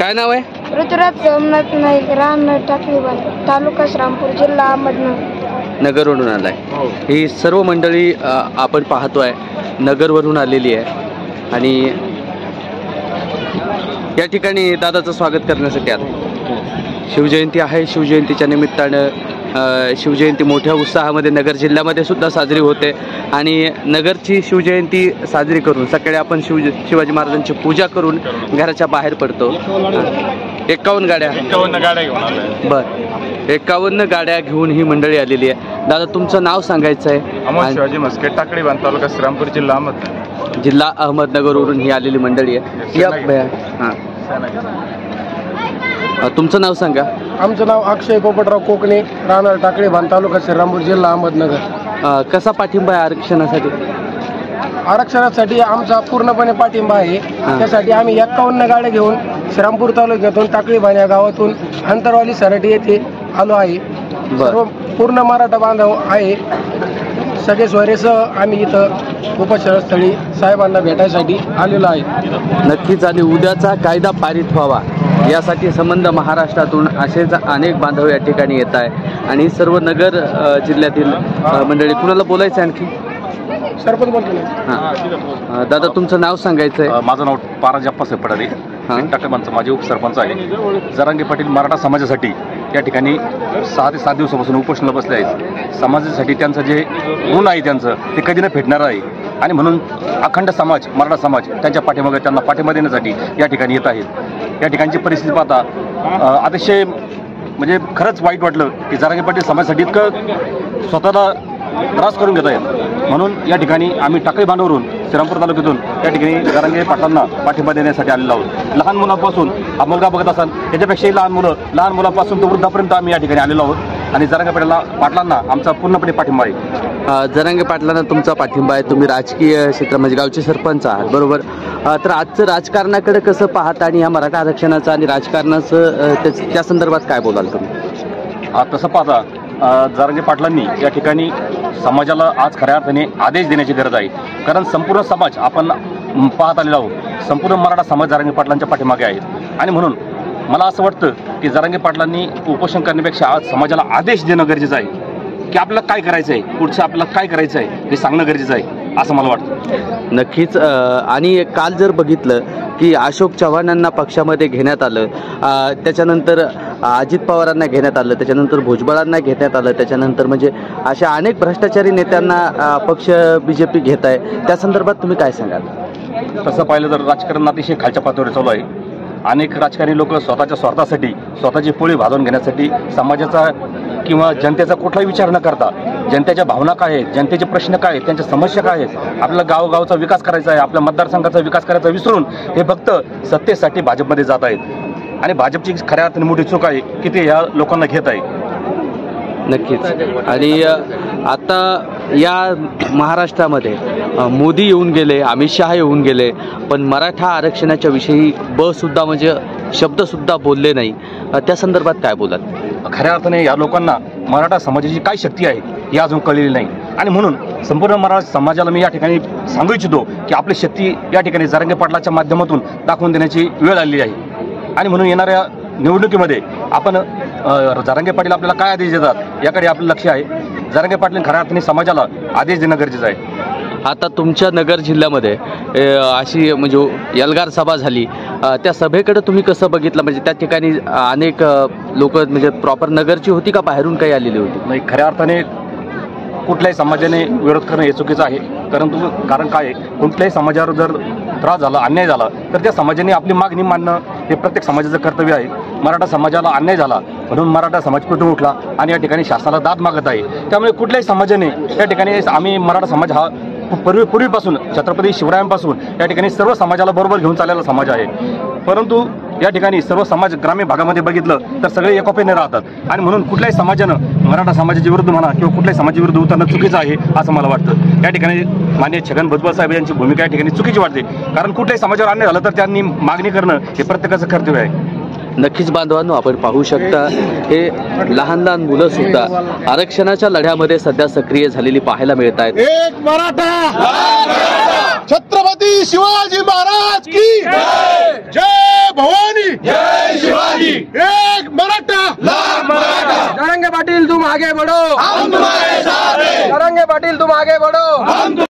काय नाव आहे? ऋतुराज सोमनाथ नाईक, राहणार टाकळी बांध, तालुका श्रीरामपूर, जिल्हा अहमदनगर. नगरवरून आलाय. ही सर्व मंडळी आपण पाहतोय नगरवरून आलेली आहे आणि या ठिकाणी दादाचं स्वागत करण्यासाठी आलं. शिवजयंती आहे. शिवजयंतीच्या निमित्तानं शिवजयंती मोठ्या उत्साहामध्ये नगर जिल्ह्यामध्ये सुद्धा साजरी होते आणि नगरची शिवजयंती साजरी करून सकाळी आपण शिवाजी महाराजांची पूजा करून घराच्या बाहेर पडतो. 51 गाड्या घेऊन बरं 51 गाड्या घेऊन ही मंडळी आलेली आहे. दादा तुमचं नाव सांगायचं आहे? अमोल शिवाजी मस्के, टाकळी बांध, तालुका श्रीरामपूर, जिल्हा अहमदनगरवरून ही आलेली मंडळी आहे. हां तुमचं नाव सांगा. आमचं नाव अक्षय पोपटराव कोकणे, राहणार टाकळी बांध, तालुका श्रीरामपूर, जिल्हा अहमदनगर. कसा पाठिंबा आहे आरक्षणासाठी? आरक्षणासाठी आमचा पूर्णपणे पाठिंबा आहे. त्यासाठी आम्ही 51 गाड्या घेऊन श्रीरामपूर तालुक्यातून टाकळी बांध या गावातून अंतरवाली सराटी येथे आलो आहे. सर्व पूर्ण मराठा बांधव आहे. सगळे सोयरेसह आम्ही इथं उपोषणस्थळी साहेबांना भेटायसाठी आलेलो आहे. नक्कीच. आणि उद्याचा कायदा पारित व्हावा यासाठी संबंध महाराष्ट्रातून असेच अनेक बांधव या ठिकाणी येत आहे आणि सर्व नगर जिल्ह्यातील मंडळी. कुणाला बोलायचं आणखी? सरपंच बोलतो. हां दादा तुमचं नाव सांगायचं आहे? माझं नाव पाराजप्पा सेपडारे, टाकळीबांधचा माझे उपसरपंच आहे. जरांगे पाटील मराठा समाजासाठी या ठिकाणी 6 ते 7 दिवसापासून उपोषणाला बसले आहेत. समाजासाठी त्यांचं जे ऋण आहे त्यांचं ते कधी न फेडणार आहे आणि म्हणून अखंड समाज मराठा समाज त्यांच्या पाठीमागे त्यांना पाठिंबा देण्यासाठी या ठिकाणी येत आहेत. या ठिकाणची परिस्थिती पाहता अतिशय म्हणजे खरंच वाईट वाटलं की जरांगे पाटील समाजासाठी इतकं स्वतःला त्रास करून घेत आहेत. म्हणून या ठिकाणी आम्ही टाकळी बांधवरून श्रीरामपूर तालुक्यातून या ठिकाणी जरांगे पाटलांना पाठिंबा देण्यासाठी आलेलो आहोत. लहान मुलांपासून हा मुलगा बघत असाल त्याच्यापेक्षाही लहान मुलांपासून तर वृद्धापर्यंत आम्ही या ठिकाणी आलेलो आहोत आणि जरांगे पाटलांना आमचा पूर्णपणे पाठिंबा आहे. जरांगे पाटलांना तुमचा पाठिंबा आहे. तुम्ही राजकीय क्षेत्र म्हणजे गावचे सरपंच आहात बरोबर. तर आजचं राजकारणाकडे कसं पाहता आणि या मराठा आरक्षणाचं आणि राजकारणाचं त्या संदर्भात काय बोलाल तुम्ही? तसं पाहता जरांगे पाटलांनी या ठिकाणी समाजाला आज खऱ्या अर्थाने आदेश देण्याची गरज आहे. कारण संपूर्ण समाज आपण पाहत आलेला आहोत. संपूर्ण मराठा समाज जरांगे पाटलांच्या पाठीमागे आहेत आणि म्हणून मला असं वाटतं की जरांगे पाटलांनी उपोषण करण्यापेक्षा आज समाजाला आदेश देणं गरजेचं आहे की आपल्याला काय करायचं आहे, पुढचं आपल्याला काय करायचं आहे हे सांगणं गरजेचं आहे असं मला वाटतं. नक्कीच. आणि काल जर बघितलं की अशोक चव्हाणांना पक्षामध्ये घेण्यात आलं, त्याच्यानंतर अजित पवारांना घेण्यात आलं, त्याच्यानंतर भुजबळांना घेण्यात आलं, त्याच्यानंतर म्हणजे अशा अनेक भ्रष्टाचारी नेत्यांना पक्ष BJP घेत आहे. त्या संदर्भात तुम्ही काय सांगाल? तसं पाहिलं तर राजकारण अतिशय खालच्या पातळीवर चालू आहे. अनेक राजकारणी लोक स्वतःच्या स्वार्थासाठी स्वतःची पोळी भाजून घेण्यासाठी समाजाचा किंवा जनतेचा कुठलाही विचार न करता जनतेच्या भावना काय आहेत, जनतेचे प्रश्न काय आहेत, त्यांच्या समस्या काय आहेत, आपल्या गावगावचा विकास करायचा आहे, आपल्या मतदारसंघाचा विकास करायचा विसरून हे फक्त सत्तेसाठी भाजपमध्ये जात आहेत आणि भाजपची खऱ्या अर्थाने मोठी चूक आहे की ते या लोकांना घेत आहे. नक्कीच. आणि आता या महाराष्ट्रामध्ये मोदी येऊन गेले, अमित शहा येऊन गेले, पण मराठा आरक्षणाच्या विषयी सुद्धा म्हणजे शब्दसुद्धा बोलले नाही. त्या संदर्भात काय बोलाल? खऱ्या अर्थाने या लोकांना मराठा समाजाची काय शक्ती आहे हे अजून कळलेली नाही आणि म्हणून संपूर्ण मराठा समाजाला मी या ठिकाणी सांगू इच्छितो की आपली शक्ती या ठिकाणी जरांगे पाटलाच्या माध्यमातून दाखवून देण्याची वेळ आलेली आहे आणि म्हणून येणाऱ्या निवडणुकीमध्ये आपण जरांगे पाटील आपल्याला काय आदेश देतात याकडे आपलं लक्ष आहे. जरांगे पाटील खऱ्या अर्थाने समाजाला आदेश देणं गरजेचं आहे. आता तुमच्या नगर जिल्ह्यामध्ये अशी म्हणजे एल्गार सभा झाली, त्या सभेकडे तुम्ही कसं बघितलं? म्हणजे त्या ठिकाणी अनेक लोक म्हणजे प्रॉपर नगरची होती का बाहेरून काही आलेली होती? नाही, खऱ्या अर्थाने कुठल्याही समाजाने विरोध करणं हे चुकीचं आहे. कारण काय आहे, कुठल्याही समाजावर जर त्रास झाला, अन्याय झाला तर त्या समाजाने आपली मागणी मांडणं हे प्रत्येक समाजाचं कर्तव्य आहे. मराठा समाजाला अन्याय झाला म्हणून मराठा समाज पेटून उठला आणि या ठिकाणी शासनाला दाद मागत आहे. त्यामुळे कुठल्याही समाजाने या ठिकाणी आम्ही मराठा समाज हा पूर्वीपासून छत्रपती शिवरायांपासून या ठिकाणी सर्व समाजाला बरोबर घेऊन चाललेला समाज आहे. परंतु या ठिकाणी सर्व समाज ग्रामीण भागामध्ये बघितलं तर सगळे एकोप्याने राहतात आणि म्हणून कुठल्याही समाजानं मराठा समाजाच्या विरुद्ध म्हणा किंवा कुठल्याही समाजाविरुद्ध उतरणं चुकीचं आहे असं मला वाटतं. या ठिकाणी माननीय छगन भुजबळ साहेब यांची भूमिका या ठिकाणी चुकीची वाटते. कारण कुठल्याही समाजावर अन्याय झालं तर त्यांनी मागणी करणं हे प्रत्येकाचं कर्तव्य आहे. नक्कीच बांधवांनो, आपण पाहू शकता हे लहान लहान मुलं सुद्धा आरक्षणाच्या लढ्यामध्ये सध्या सक्रिय झालेली पाहायला मिळत आहेत. एक मराठा छत्रपती शिवाजी महाराज की जय भवानी. आगे बढ़ो, हम तुम्हारे साथ हैं। जरांगे पाटील तुम आगे बढ़ो, हम